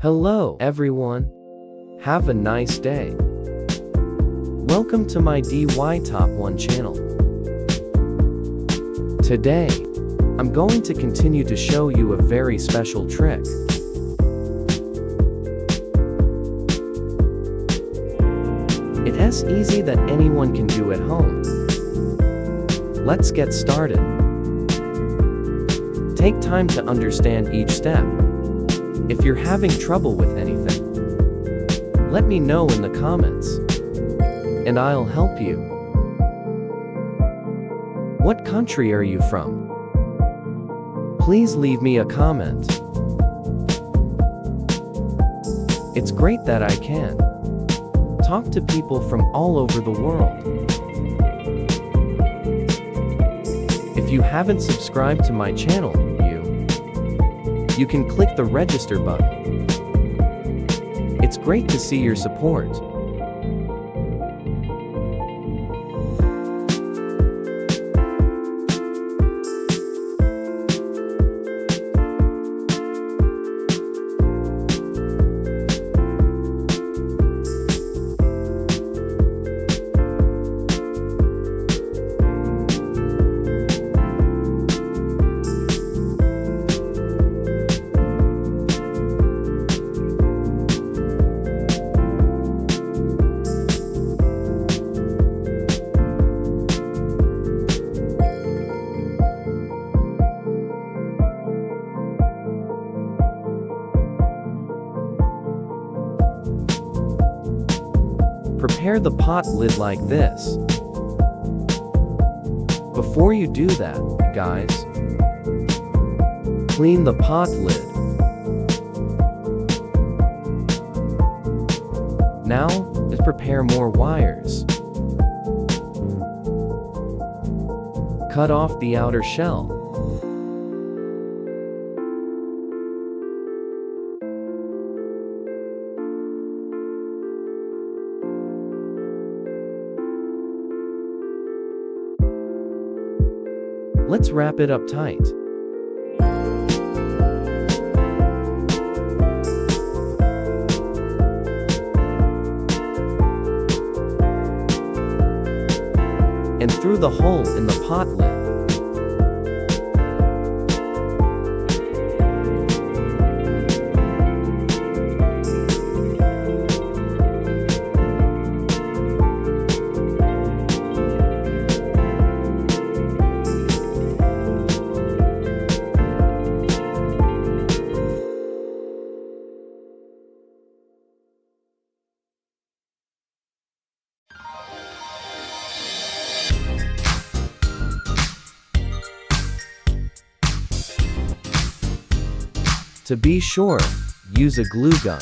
Hello, everyone. Have a nice day. Welcome to my DIY Top 1 channel. Today, I'm going to continue to show you a very special trick. It's easy that anyone can do at home. Let's get started. Take time to understand each step. If you're having trouble with anything, let me know in the comments, and I'll help you. What country are you from? Please leave me a comment. It's great that I can talk to people from all over the world. If you haven't subscribed to my channel, you can click the register button. It's great to see your support. Prepare the pot lid like this. Before you do that, guys, clean the pot lid. Now, let's prepare more wires. Cut off the outer shell. Let's wrap it up tight. And through the hole in the pot lid. To be sure, use a glue gun.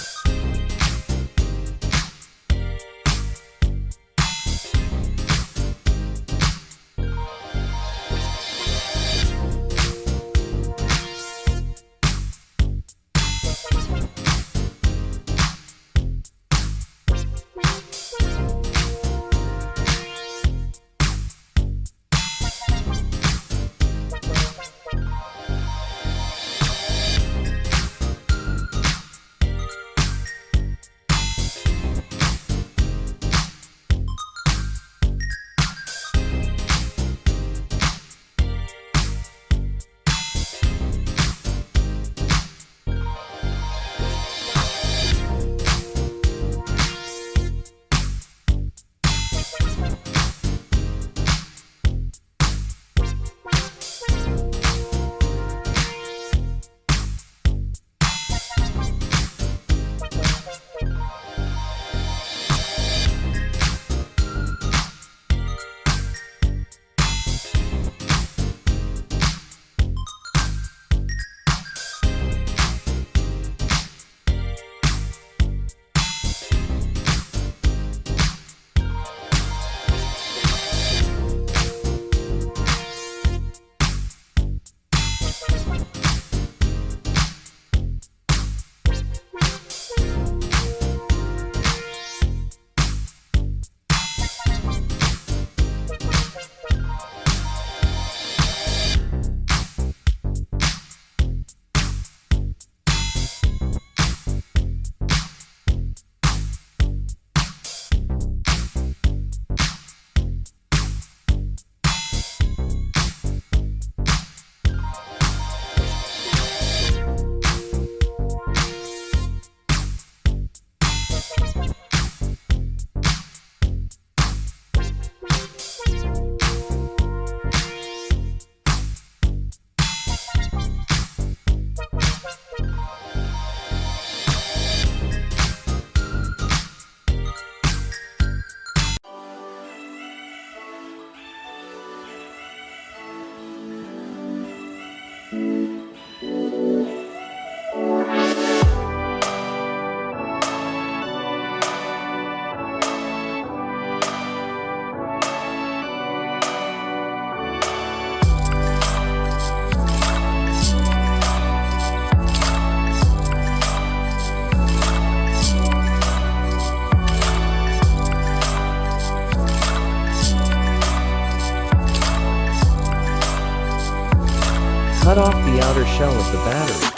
cut off the outer shell of the battery.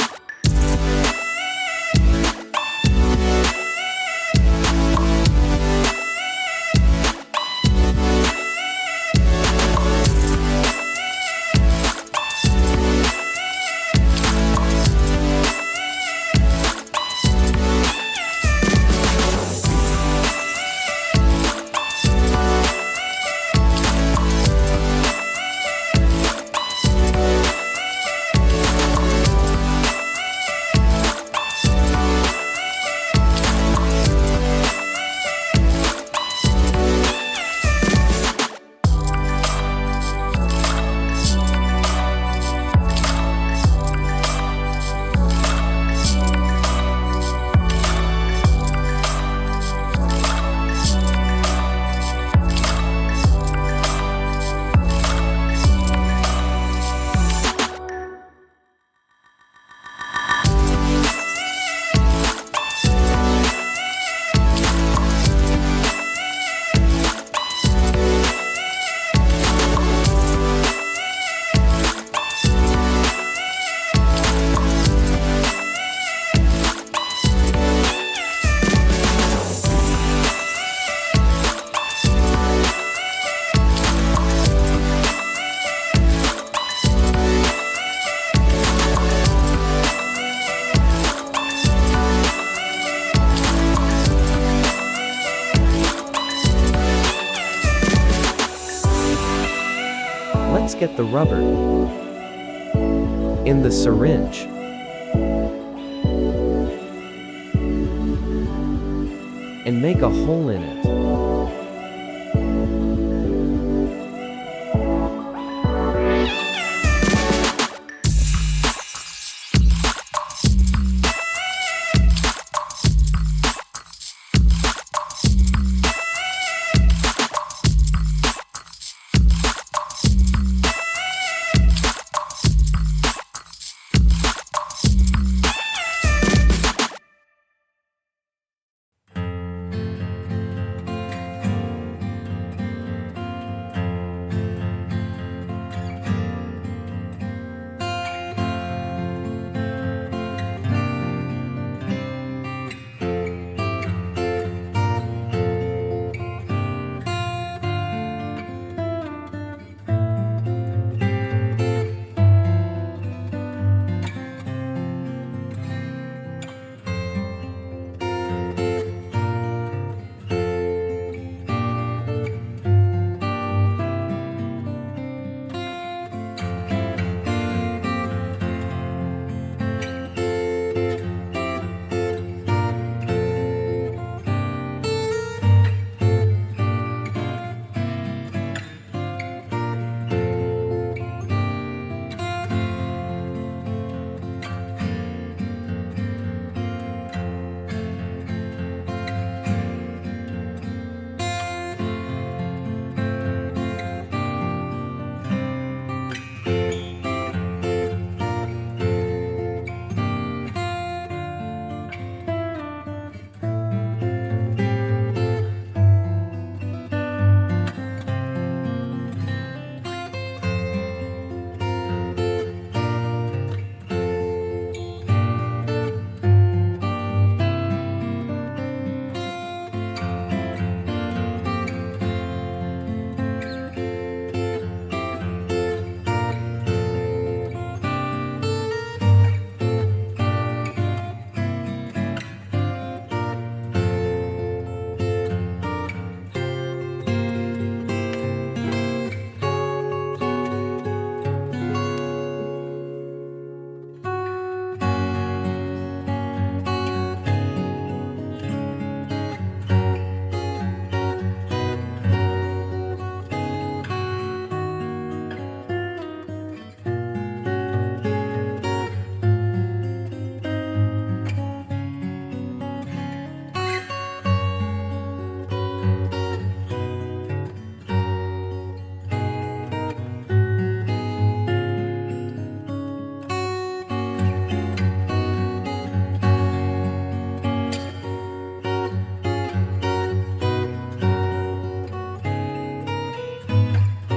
Let's get the rubber in the syringe and make a hole in it.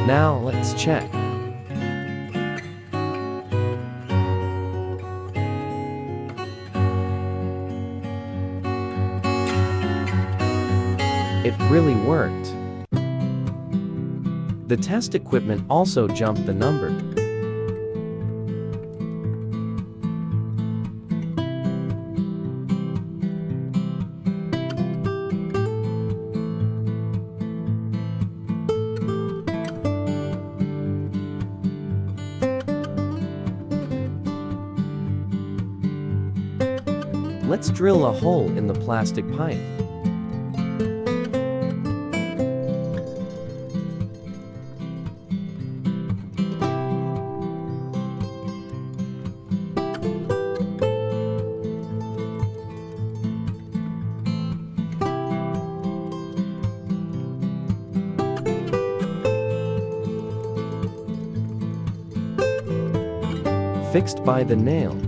Now let's check. It really worked. The test equipment also jumped the number. Let's drill a hole in the plastic pipe. Fixed by the nail.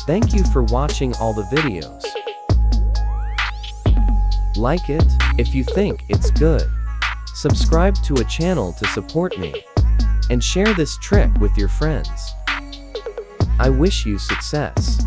Thank you for watching all the videos. Like it if you think it's good. Subscribe to a channel to support me. And share this trick with your friends. I wish you success.